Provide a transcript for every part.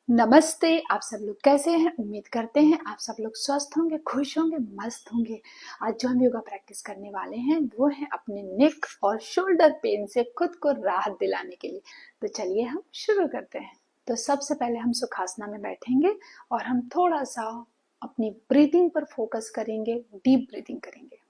नमस्ते। आप सब लोग कैसे हैं? उम्मीद करते हैं आप सब लोग स्वस्थ होंगे, खुश होंगे, मस्त होंगे। आज जो हम योगा प्रैक्टिस करने वाले हैं वो है अपने नेक और शोल्डर पेन से खुद को राहत दिलाने के लिए। तो चलिए हम शुरू करते हैं। तो सबसे पहले हम सुखासना में बैठेंगे और हम थोड़ा सा अपनी ब्रीदिंग पर फोकस करेंगे, डीप ब्रीदिंग करेंगे।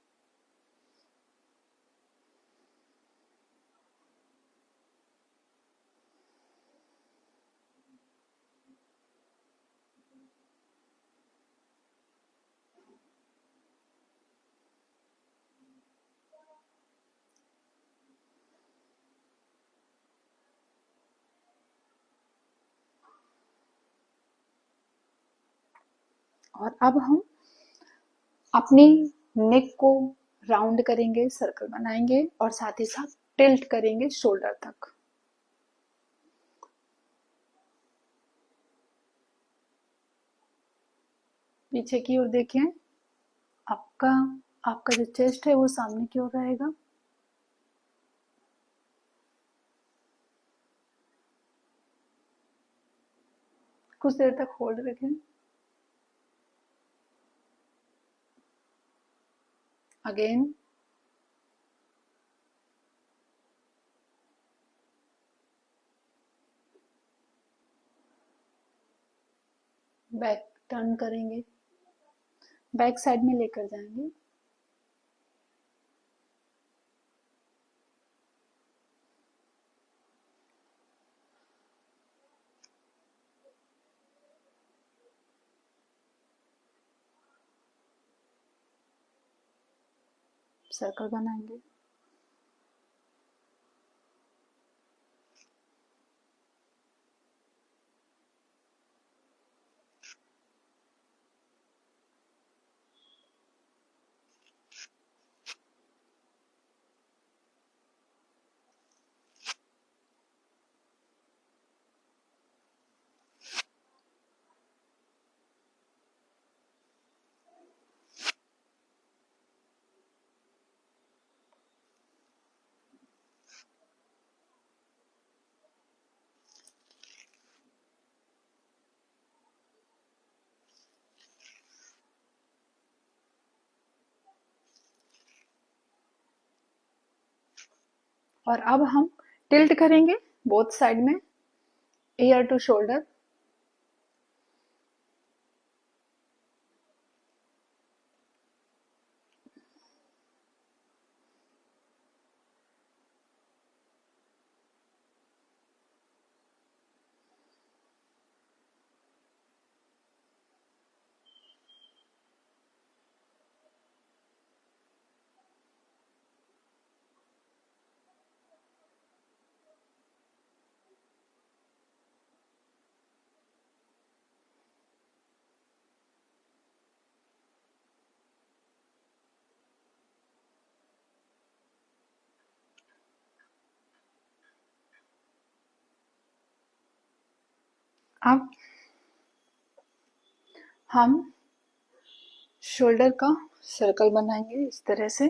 और अब हम अपनी नेक को राउंड करेंगे, सर्कल बनाएंगे और साथ ही साथ टिल्ट करेंगे शोल्डर तक। पीछे की ओर देखें। आपका आपका जो चेस्ट है वो सामने की ओर रहेगा। कुछ देर तक होल्ड रखें। अगेन। बैक टर्न करेंगे, बैक साइड में लेकर जाएंगे। सर्कल बनाएंगे। और अब हम टिल्ट करेंगे बोथ साइड में, ईयर टू शोल्डर। अब हम शोल्डर का सर्कल बनाएंगे इस तरह से।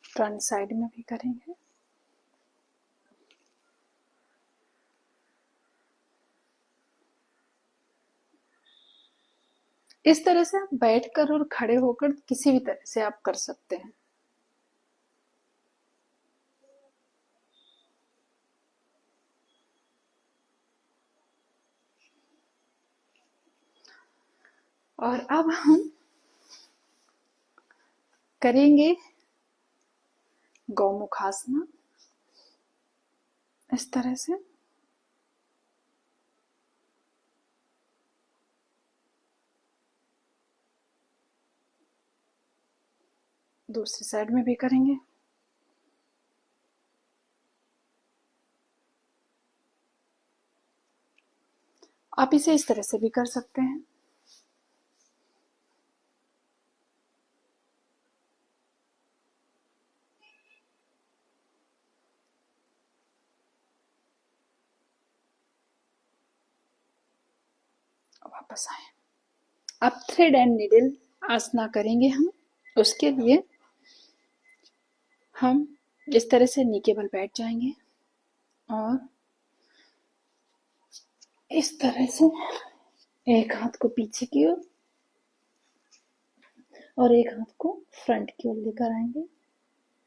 फ्रंट साइड में भी करेंगे। इस तरह से आप बैठकर और खड़े होकर किसी भी तरह से आप कर सकते हैं। और अब हम करेंगे गौमुखासना इस तरह से। दूसरी साइड में भी करेंगे। आप इसे इस तरह से भी कर सकते हैं। वापस आए। अब थ्रेड एंड नीडल आसना करेंगे हम। उसके लिए हम इस तरह से नी के बल बैठ जाएंगे और इस तरह से एक हाथ को पीछे की ओर और एक हाथ को फ्रंट की ओर लेकर आएंगे।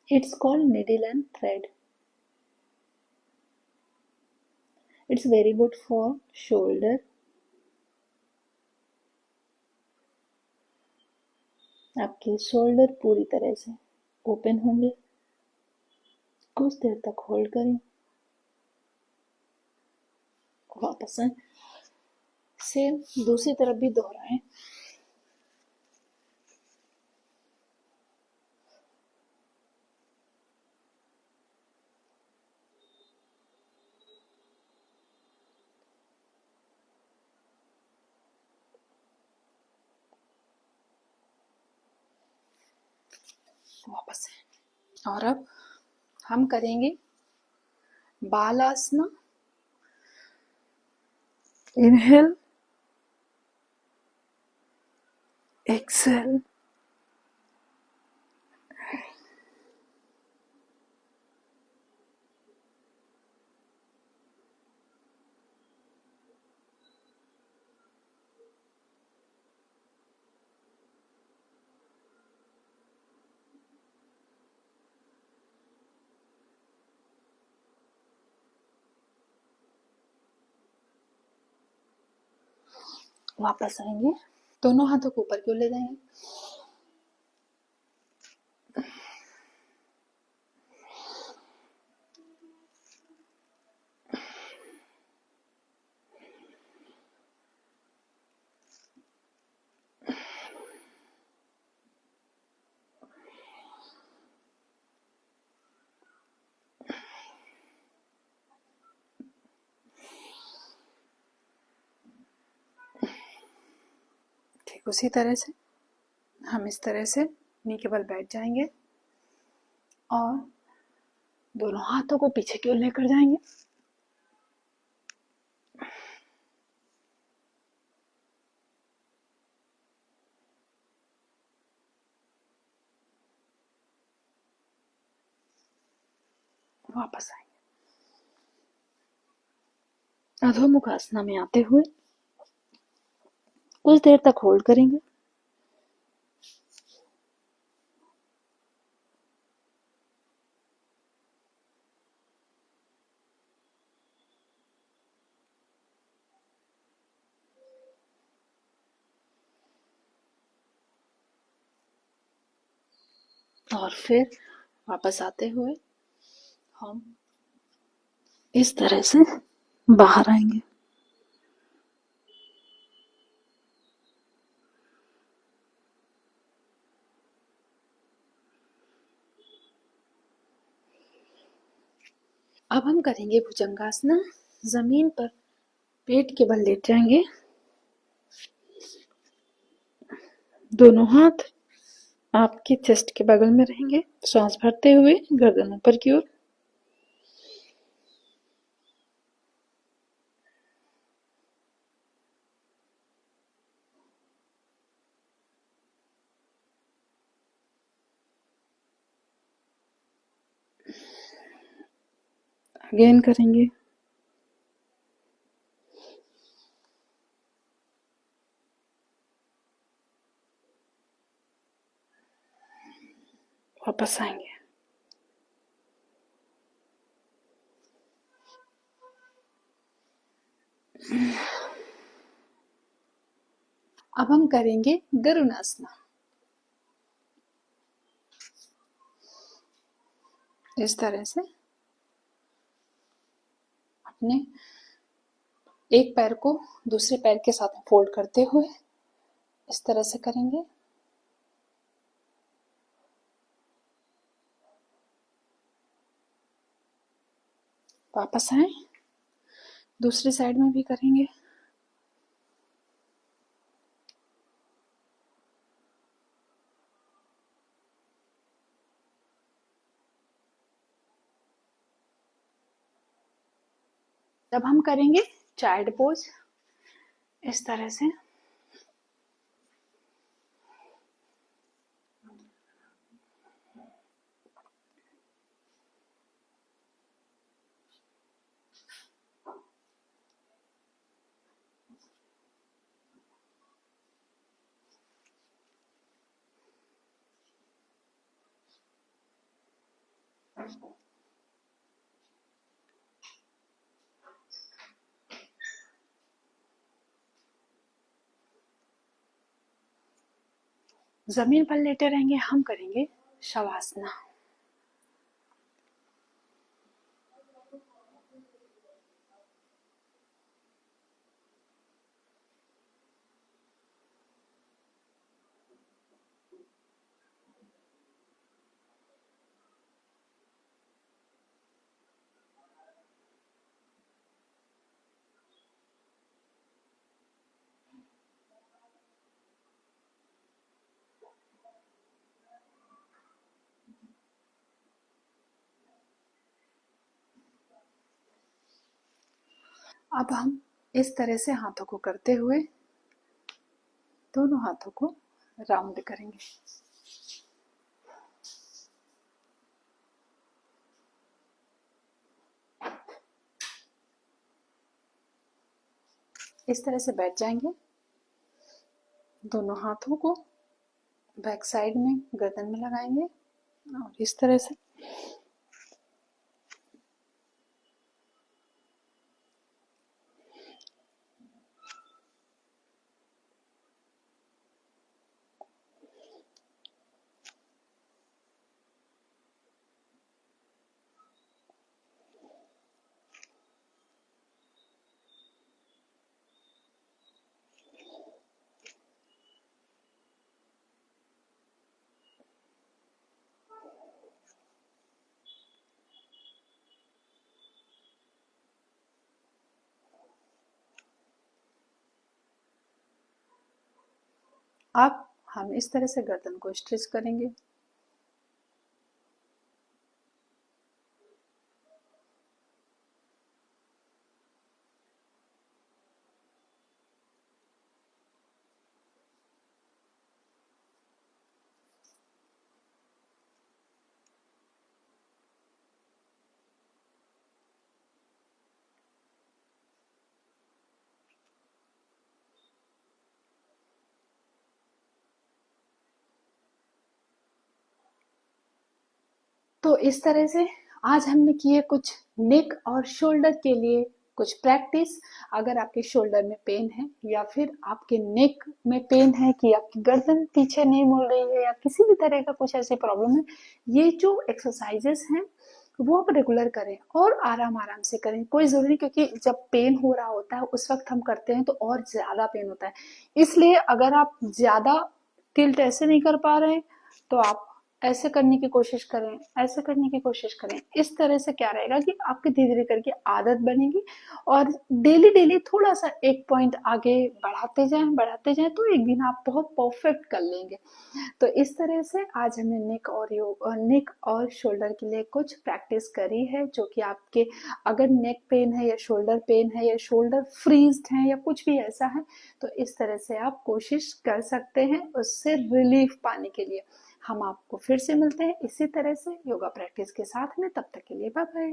It's called needle and thread. It's very good for shoulder. आपके शोल्डर पूरी तरह से ओपन होंगे। कुछ देर तक होल्ड करें। वापस आए। सेम दूसरी तरफ भी दोहराएं। वापस आए। और अब हम करेंगे बालासना। Inhale, Excel. वापस आएंगे। दोनों हाथों को ऊपर क्यों ले जाएंगे। ठीक उसी तरह से हम इस तरह से नी के बल बैठ जाएंगे और दोनों हाथों को पीछे की ओर लेकर जाएंगे। वापस आएंगे। अधोमुख आसना में आते हुए कुछ देर तक होल्ड करेंगे। और फिर वापस आते हुए हम इस तरह से बाहर आएंगे। अब हम करेंगे भुजंगासना। जमीन पर पेट के बल लेट जाएंगे। दोनों हाथ आपके चेस्ट के बगल में रहेंगे। सांस भरते हुए गर्दन ऊपर की ओर। अगेन करेंगे। वापस आएंगे। अब हम करेंगे गरुणासना। इस तरह से अपने एक पैर को दूसरे पैर के साथ फोल्ड करते हुए इस तरह से करेंगे। वापस आए। दूसरी साइड में भी करेंगे। तब हम करेंगे चाइल्ड पोज। इस तरह से जमीन पर लेटे रहेंगे, हम करेंगे शवासना। अब हम इस तरह से हाथों को करते हुए दोनों हाथों को राउंड करेंगे। इस तरह से बैठ जाएंगे, दोनों हाथों को बैक साइड में गर्दन में लगाएंगे और इस तरह से अब हम इस तरह से गर्दन को स्ट्रेच करेंगे। तो इस तरह से आज हमने किए कुछ नेक और शोल्डर के लिए कुछ प्रैक्टिस। अगर आपके शोल्डर में पेन है या फिर आपके नेक में पेन है कि आपकी गर्दन पीछे नहीं मुड़ रही है या किसी भी तरह का कुछ ऐसे प्रॉब्लम है, ये जो एक्सरसाइजेस हैं वो आप रेगुलर करें और आराम आराम से करें। कोई जरूरी, क्योंकि जब पेन हो रहा होता है उस वक्त हम करते हैं तो और ज्यादा पेन होता है। इसलिए अगर आप ज्यादा टिल्ट ऐसे नहीं कर पा रहे तो आप ऐसे करने की कोशिश करें, ऐसे करने की कोशिश करें। इस तरह से क्या रहेगा कि आपकी धीरे धीरे करके आदत बनेगी और डेली डेली थोड़ा सा एक पॉइंट आगे बढ़ाते जाएं तो एक दिन आप बहुत परफेक्ट कर लेंगे। तो इस तरह से आज हमने नेक और शोल्डर के लिए कुछ प्रैक्टिस करी है, जो कि आपके अगर नेक पेन है या शोल्डर पेन है या शोल्डर फ्रीज्ड है या कुछ भी ऐसा है तो इस तरह से आप कोशिश कर सकते हैं उससे रिलीफ पाने के लिए। हम आपको फिर से मिलते हैं इसी तरह से योगा प्रैक्टिस के साथ में, तब तक के लिए बाय बाय।